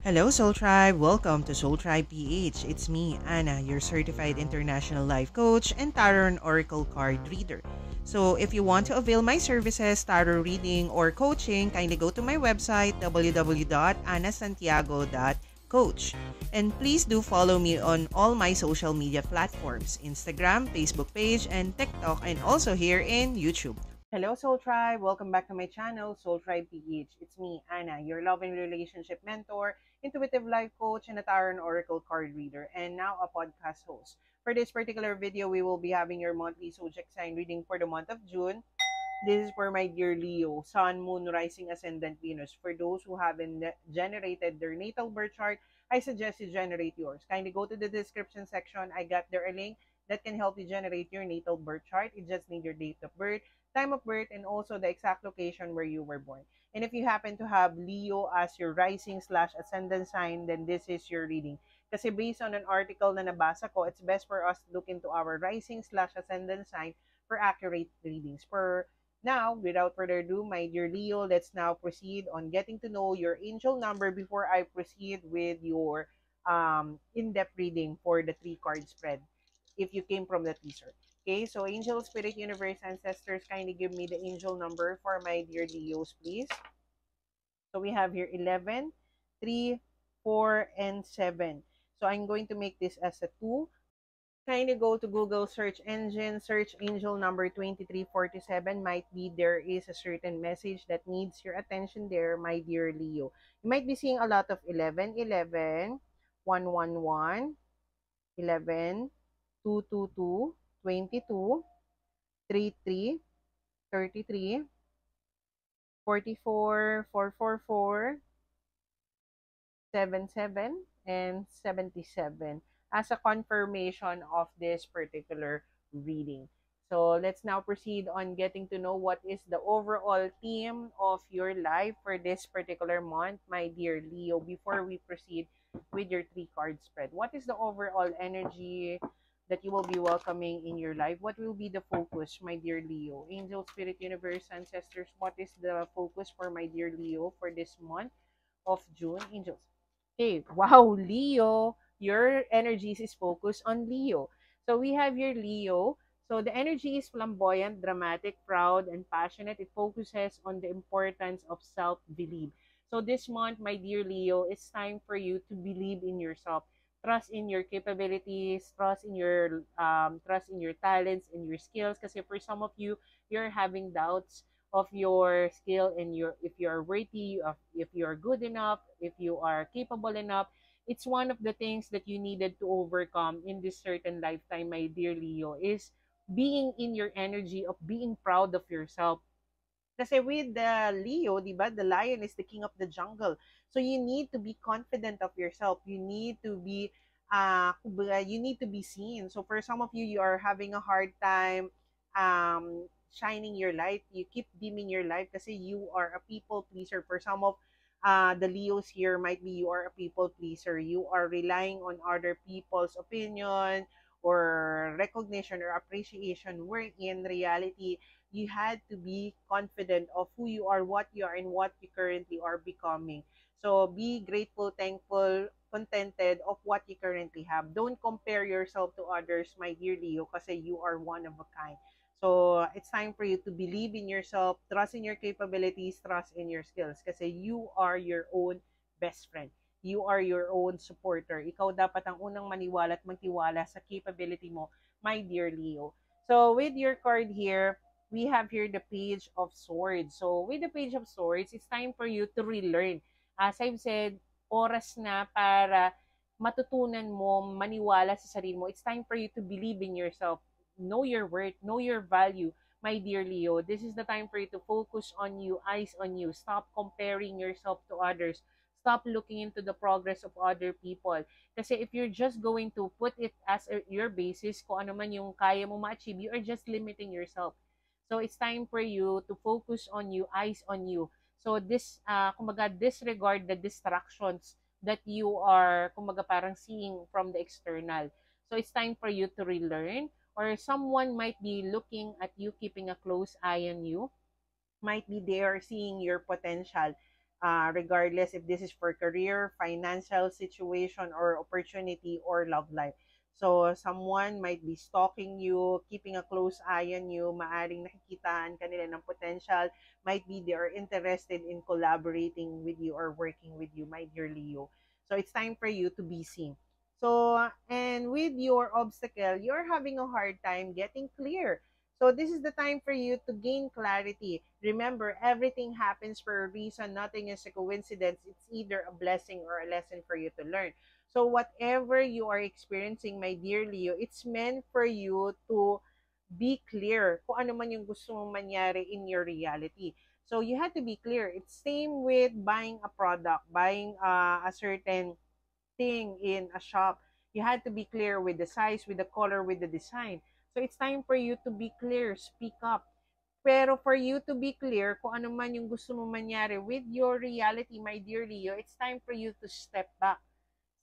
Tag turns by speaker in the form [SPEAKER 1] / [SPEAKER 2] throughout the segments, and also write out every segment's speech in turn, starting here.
[SPEAKER 1] Hello, Soul Tribe. Welcome to Soul Tribe PH. It's me, Anna, your certified international life coach and tarot and oracle card reader. So, if you want to avail my services, tarot reading, or coaching, kindly go to my website www.anasantiago.coach. And please do follow me on all my social media platforms: Instagram, Facebook page, and TikTok, and also here in YouTube. Hello, Soul Tribe. Welcome back to my channel, Soul Tribe PH. It's me, Anna, your love and relationship mentor, intuitive life coach, and a tarot and oracle card reader, and now a podcast host. For this particular video, we will be having your monthly zodiac sign reading for the month of June. This is for my dear Leo, Sun, Moon, Rising, Ascendant, Venus. For those who haven't generated their natal birth chart, I suggest you generate yours. Kindly go to the description section. I got there a link that can help you generate your natal birth chart. You just need your date of birth, time of birth, and also the exact location where you were born. And if you happen to have Leo as your rising slash ascendant sign, then this is your reading. Kasi based on an article na nabasa ko, it's best for us to look into our rising slash ascendant sign for accurate readings. For now, without further ado, my dear Leo, let's now proceed on getting to know your angel number before I proceed with your in-depth reading for the three-card spread if you came from the teaser. Okay, so angel, spirit, universe, ancestors, kindly give me the angel number for my dear Leos, please. So we have here 11, 3, 4, and 7. So I'm going to make this as a 2. Kindly go to Google search engine, search angel number 2347. Might be there is a certain message that needs your attention there, my dear Leo. You might be seeing a lot of 11, 11, 111, 11, 222, 22, 33, 33, 44, 444, 77, and 77 as a confirmation of this particular reading. So let's now proceed on getting to know what is the overall theme of your life for this particular month, my dear Leo, before we proceed with your three-card spread. What is the overall energy that you will be welcoming in your life? What will be the focus, my dear Leo? Angel, spirit, universe, ancestors, what is the focus for my dear Leo for this month of June? Angels. Okay, wow, Leo, your energies is focused on Leo. So we have your Leo. So the energy is flamboyant, dramatic, proud, and passionate. It focuses on the importance of self-belief. So this month, my dear Leo, it's time for you to believe in yourself. Trust in your capabilities, trust in your talents and your skills. Because for some of you, you're having doubts of your skill and your if you're worthy, of if you're good enough, if you are capable enough. It's one of the things that you needed to overcome in this certain lifetime, my dear Leo, is being in your energy of being proud of yourself. Kasi with the Leo, di ba, the lion is the king of the jungle. So you need to be confident of yourself. You need to be you need to be seen. So for some of you, you are having a hard time shining your light. You keep dimming your light kasi you are a people pleaser. For some of the Leos here, might be you are a people pleaser. You are relying on other people's opinion or recognition or appreciation, where in reality you had to be confident of who you are, what you are, and what you currently are becoming. So be grateful, thankful, contented of what you currently have. Don't compare yourself to others, my dear Leo, kasi you are one of a kind. So it's time for you to believe in yourself, trust in your capabilities, trust in your skills, kasi you are your own best friend. You are your own supporter. Ikaw dapat ang unang maniwala at magtiwala sa capability mo, my dear Leo. So with your card here, we have here the Page of Swords. So with the Page of Swords, it's time for you to relearn. As I've said, oras na para matutunan mo, maniwala sa sarili mo. It's time for you to believe in yourself. Know your worth, know your value, my dear Leo. This is the time for you to focus on you, eyes on you. Stop comparing yourself to others. Stop looking into the progress of other people. Kasi if you're just going to put it as your basis, kung ano man yung kaya mo ma-achieve, you are just limiting yourself. So it's time for you to focus on you, eyes on you. So kumbaga, disregard the distractions that you are, kumbaga, parang seeing from the external. So it's time for you to relearn, or someone might be looking at you, keeping a close eye on you. Might be they are seeing your potential regardless if this is for career, financial situation, or opportunity, or love life. So, someone might be stalking you, keeping a close eye on you, maaring nakikitaan kanila ng potential, might be they are interested in collaborating with you or working with you, my dear Leo. So, it's time for you to be seen. So, and with your obstacle, you're having a hard time getting clear. So, this is the time for you to gain clarity. Remember, everything happens for a reason. Nothing is a coincidence. It's either a blessing or a lesson for you to learn. So whatever you are experiencing, my dear Leo, it's meant for you to be clear kung ano man yung gusto mong mangyari in your reality. So you have to be clear. It's same with buying a product, buying a certain thing in a shop. You had to be clear with the size, with the color, with the design. So it's time for you to be clear, speak up. Pero for you to be clear kung ano man yung gusto mong mangyari with your reality, my dear Leo, it's time for you to step back.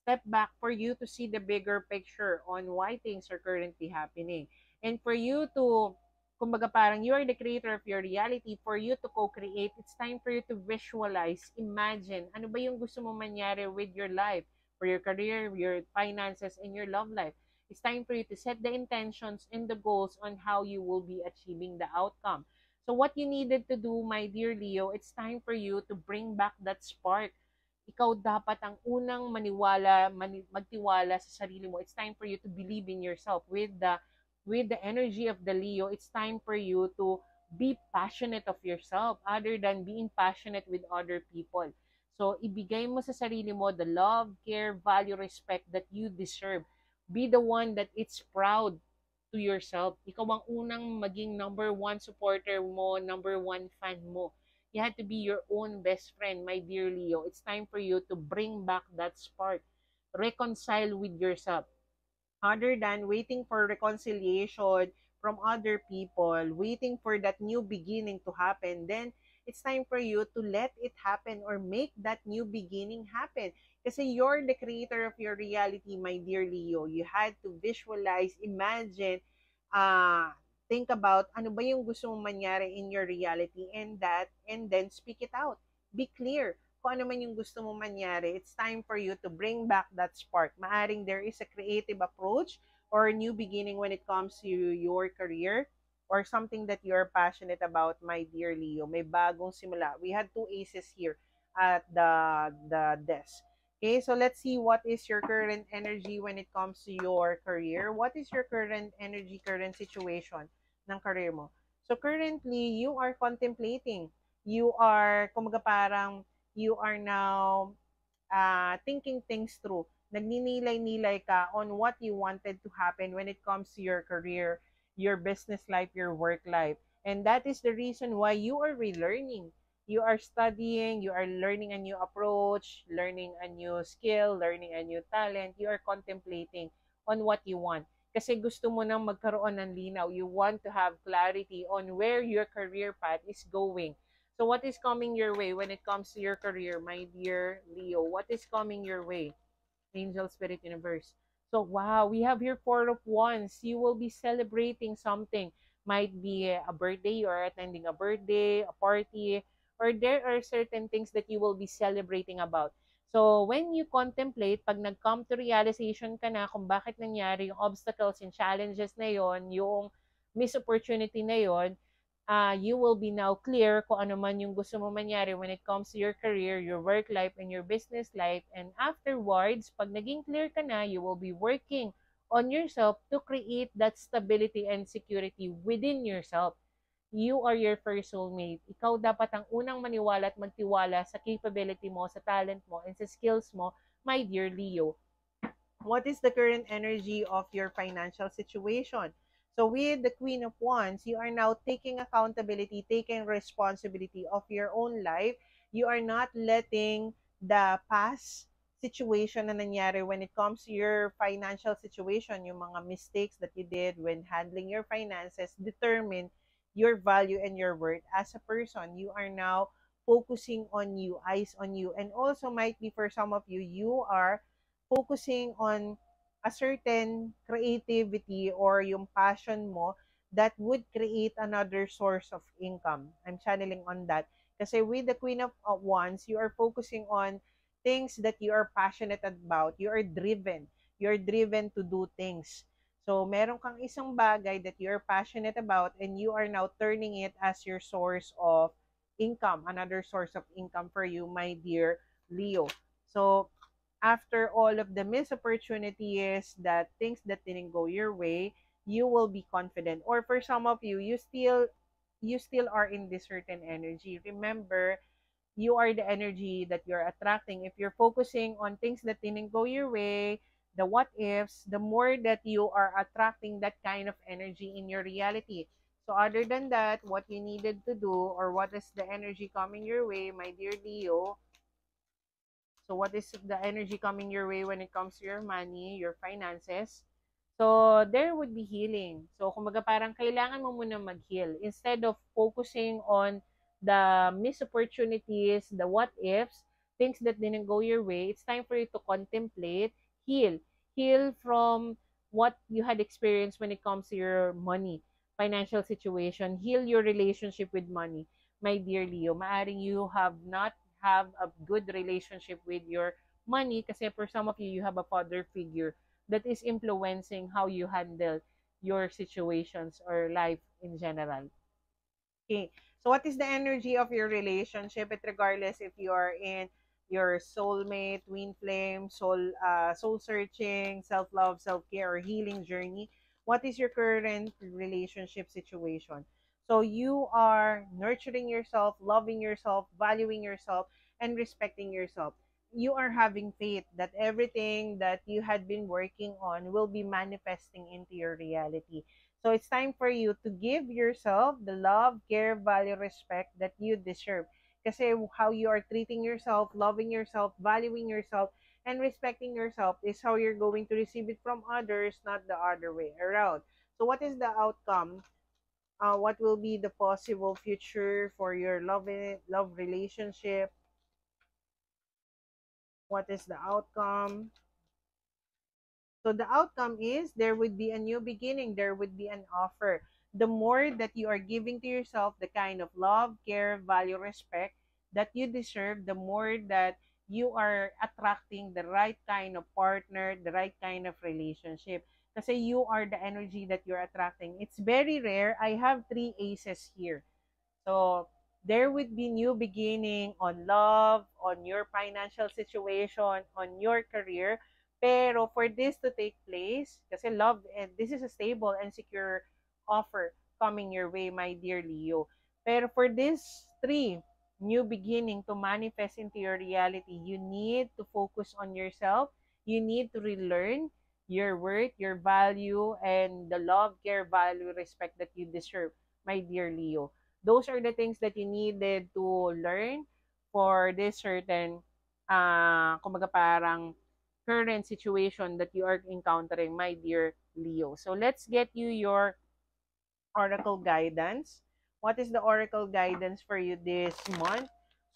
[SPEAKER 1] Step back for you to see the bigger picture on why things are currently happening. And for you to, kumbaga parang you are the creator of your reality, for you to co-create, it's time for you to visualize, imagine, ano ba yung gusto mong mangyari with your life, for your career, your finances, and your love life. It's time for you to set the intentions and the goals on how you will be achieving the outcome. So what you needed to do, my dear Leo, it's time for you to bring back that spark. Ikaw dapat ang unang magtiwala sa sarili mo. It's time for you to believe in yourself. With the energy of the Leo, it's time for you to be passionate of yourself other than being passionate with other people. So, ibigay mo sa sarili mo the love, care, value, respect that you deserve. Be the one that it's proud to yourself. Ikaw ang unang maging number one supporter mo, number one fan mo. You have to be your own best friend, my dear Leo. It's time for you to bring back that spark. Reconcile with yourself. Other than waiting for reconciliation from other people, waiting for that new beginning to happen, then it's time for you to let it happen or make that new beginning happen. Kasi you're the creator of your reality, my dear Leo. You had to visualize, imagine, uh, think about ano ba yung gusto mong mangyari in your reality, and then speak it out. Be clear kung ano man yung gusto mong mangyari. It's time for you to bring back that spark. Maaring there is a creative approach or a new beginning when it comes to your career or something that you're passionate about, my dear Leo. May bagong simula. We had two aces here at the desk. Okay, so let's see what is your current energy when it comes to your career. What is your current energy, current situation ng career mo? So currently, you are contemplating. You are, kumaga parang, you are now thinking things through. Nagninilay-nilay ka on what you wanted to happen when it comes to your career, your business life, your work life. And that is the reason why you are relearning. You are studying, you are learning a new approach, learning a new skill, learning a new talent. You are contemplating on what you want. Kasi gusto mo nang magkaroon ng linaw. You want to have clarity on where your career path is going. So what is coming your way when it comes to your career, my dear Leo? What is coming your way? Angel, Spirit, Universe. So wow, we have here Four of Wands. You will be celebrating something. Might be a birthday, you are attending a birthday, a party, or there are certain things that you will be celebrating about. So when you contemplate, pag nag-come to realization ka na kung bakit nangyari yung obstacles and challenges na yon, yung miss opportunity na yon, you will be now clear kung ano man yung gusto mo mangyari when it comes to your career, your work life, and your business life. And afterwards, pag naging clear ka na, you will be working on yourself to create that stability and security within yourself. You are your first soulmate. Ikaw dapat ang unang maniwala at magtiwala sa capability mo, sa talent mo, and sa skills mo, my dear Leo. What is the current energy of your financial situation? So with the Queen of Wands, you are now taking accountability, taking responsibility of your own life. You are not letting the past situation na nangyari when it comes to your financial situation, yung mga mistakes that you did when handling your finances, determine your value and your worth as a person. You are now focusing on you, eyes on you. And also might be for some of you, you are focusing on a certain creativity or yung passion mo that would create another source of income. I'm channeling on that. Kasi with the Queen of Wands, you are focusing on things that you are passionate about. You are driven. You're driven to do things. So, meron kang isang bagay that you're passionate about and you are now turning it as your source of income, another source of income for you, my dear Leo. So, after all of the missed opportunities, that things that didn't go your way, you will be confident. Or for some of you, you still are in this certain energy. Remember, you are the energy that you're attracting. If you're focusing on things that didn't go your way, the what ifs, the more that you are attracting that kind of energy in your reality. So other than that, what you needed to do, or what is the energy coming your way, my dear Leo? So what is the energy coming your way when it comes to your money, your finances? So there would be healing. So kumbaga parang kailangan mo muna mag-heal instead of focusing on the missed opportunities, the what ifs, things that didn't go your way. It's time for you to contemplate, heal. Heal from what you had experienced when it comes to your money, financial situation. Heal your relationship with money. My dear Leo, maaring you have not have a good relationship with your money kasi for some of you, you have a father figure that is influencing how you handle your situations or life in general. Okay. So what is the energy of your relationship? It regardless if you are in your soulmate, twin flame, soul searching, self-love, self-care, or healing journey. What is your current relationship situation? So you are nurturing yourself, loving yourself, valuing yourself, and respecting yourself. You are having faith that everything that you had been working on will be manifesting into your reality. So it's time for you to give yourself the love, care, value, respect that you deserve. Kasi how you are treating yourself, loving yourself, valuing yourself, and respecting yourself is how you're going to receive it from others, not the other way around. So what is the outcome? What will be the possible future for your love relationship? What is the outcome? So the outcome is there would be a new beginning, there would be an offer. The more that you are giving to yourself the kind of love, care, value, respect that you deserve, the more that you are attracting the right kind of partner, the right kind of relationship. Kasi you are the energy that you're attracting. It's very rare. I have three aces here. So there would be new beginning on love, on your financial situation, on your career. Pero for this to take place, kasi love, and this is a stable and secure offer coming your way, my dear Leo. Pero for this three, new beginning to manifest into your reality, you need to focus on yourself. You need to relearn your worth, your value, and the love, care, value, respect that you deserve, my dear Leo. Those are the things that you needed to learn for this certain kumbaga parang current situation that you are encountering, my dear Leo. So let's get you your oracle guidance. What is the oracle guidance for you this month?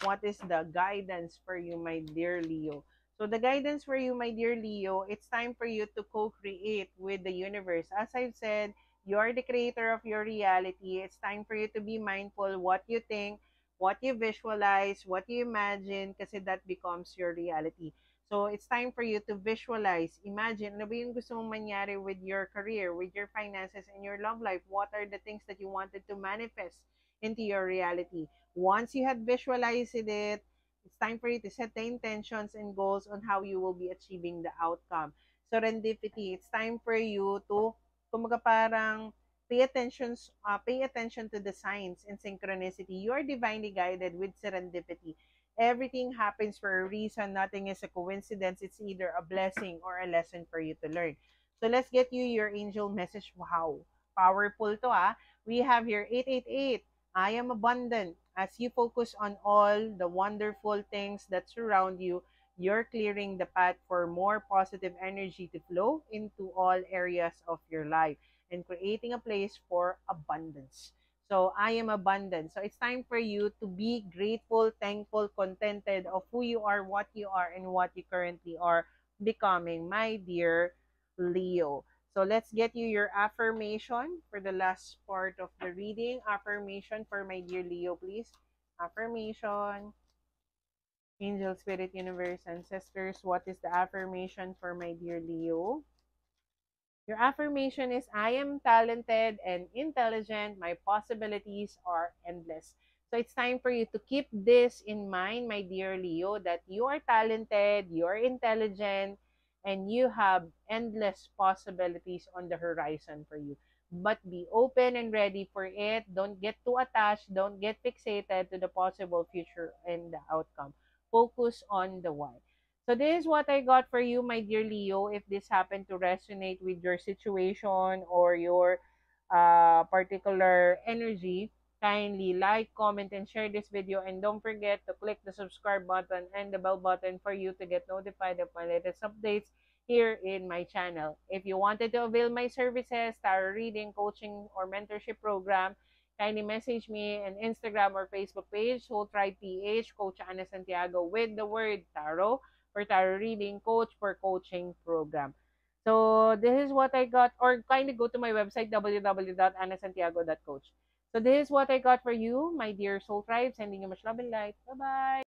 [SPEAKER 1] What is the guidance for you, my dear Leo? So the guidance for you, my dear Leo, it's time for you to co-create with the universe. As I've said, you are the creator of your reality. It's time for you to be mindful what you think, what you visualize, what you imagine, kasi that becomes your reality. So it's time for you to visualize, imagine, ano ba yung gusto mong mangyari with your career, with your finances, and your love life? What are the things that you wanted to manifest into your reality? Once you had visualized it, it's time for you to set the intentions and goals on how you will be achieving the outcome. Serendipity, it's time for you to, kumaga parang, pay attention to the signs and synchronicity. You are divinely guided with serendipity. Everything happens for a reason. Nothing is a coincidence. It's either a blessing or a lesson for you to learn. So let's get you your angel message. Wow. Powerful to ah. We have here 888. I am abundant. As you focus on all the wonderful things that surround you, you're clearing the path for more positive energy to flow into all areas of your life and creating a place for abundance. So I am abundant. So it's time for you to be grateful, thankful, contented of who you are, what you are, and what you currently are becoming, my dear Leo. So let's get you your affirmation for the last part of the reading. Affirmation for my dear Leo, please. Affirmation. Angel, Spirit, Universe, Ancestors, what is the affirmation for my dear Leo? Your affirmation is I am talented and intelligent. My possibilities are endless. So it's time for you to keep this in mind, my dear Leo, that you are talented, you are intelligent, and you have endless possibilities on the horizon for you. But be open and ready for it. Don't get too attached. Don't get fixated to the possible future and the outcome. Focus on the why. So this is what I got for you, my dear Leo. If this happened to resonate with your situation or your particular energy, kindly like, comment, and share this video. And don't forget to click the subscribe button and the bell button for you to get notified of my latest updates here in my channel. If you wanted to avail my services, tarot reading, coaching, or mentorship program, kindly message me on Instagram or Facebook page, Soul Tribe PH, Coach Ana Santiago with the word tarot for tarot reading, coach for coaching program. So this is what I got, or kindly go to my website, www.anasantiago.coach. So this is what I got for you, my dear soul tribe. Sending you much love and light. Bye-bye.